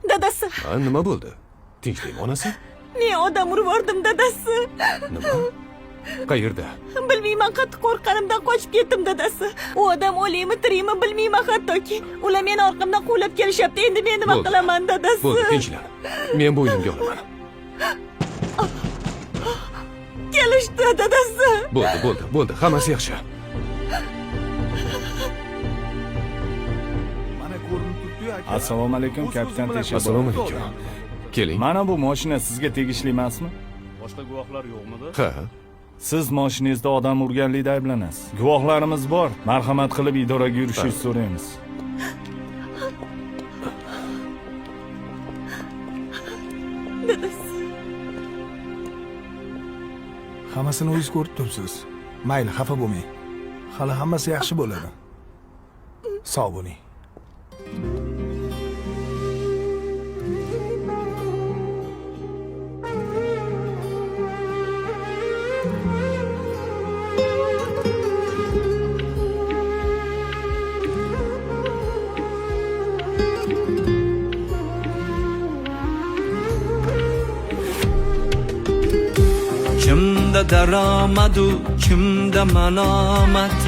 Dadasi. Ha, nima bo'ldi? Tinchlikmi onasi? Men odam urib yubordim dadasi. Nima? Qayerda? Bilmayman, qattiq qo'rqqanimdan qochib ketdim dadasi. U odam o'liymi, tirikmi bilmayman hattoki. Ular meni orqamdan quvlab kelishyapti. Endi men nima qilaman dadasi? Bo'ldi, tinchlan. Men bo'ynimga olaman. Kelishdi dadasi. Bo'ldi. Hammasi yaxshi. Assalomu alaykum, kapitan Tesha. Assalomu alaykum. Keling. Mana bu mashina sizga tegishli emasmi? Boshqa guvohlar yo'qmidi? Ha. Siz mashinangizda odam urganlikda ayblanasiz. Guvohlarimiz bor. Marhamat qilib idoraga yurishingizni so'raymiz. Dadasi. Hammasini o'zingiz ko'rib turibsiz. Mayli, xafa bo'lmang. Hali hammasi yaxshi bo'ladi. Sog' bo'ling. Kimda daromadu, kimda malomat.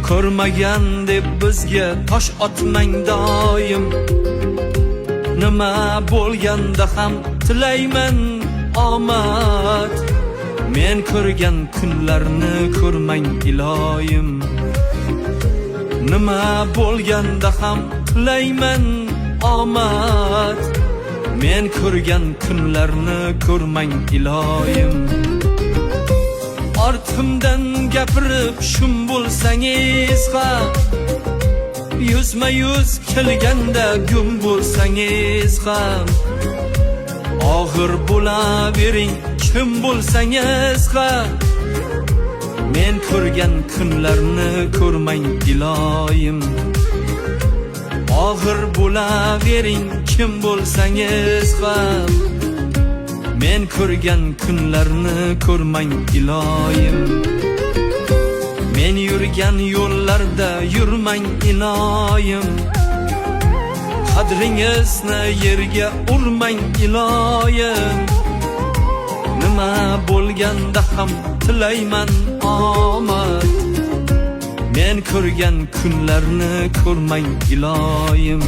Ko'rmagan deb bizga tosh otmang doim. Nima bo'lganda ham tilayman omad. Men ko'rgan kunlarni ko'rmang iloyim. Nima bo'lganda ham tilayman omad. Men ko'rgan kunlarni ko'rmang iloyim. Ortimdan gapirib shum bo'lsangiz ham, yuzma yuz kelganda gum bo'lsangiz ham, og'ir bo'lavering kim bo'lsangiz ham, men ko'rgan kunlarni ko'rmang iloyim. Og'ir bo'lavering kim bo'lsangiz ham, men ko'rgan kunlarni ko'rmang iloyim. Men yurgan yo'llarda yurmang iloyim. Qadringizni yerga urmang iloyim. Nima bo'lganda ham tilayman omad. Men ko'rgan kunlarni ko'rmang iloyim.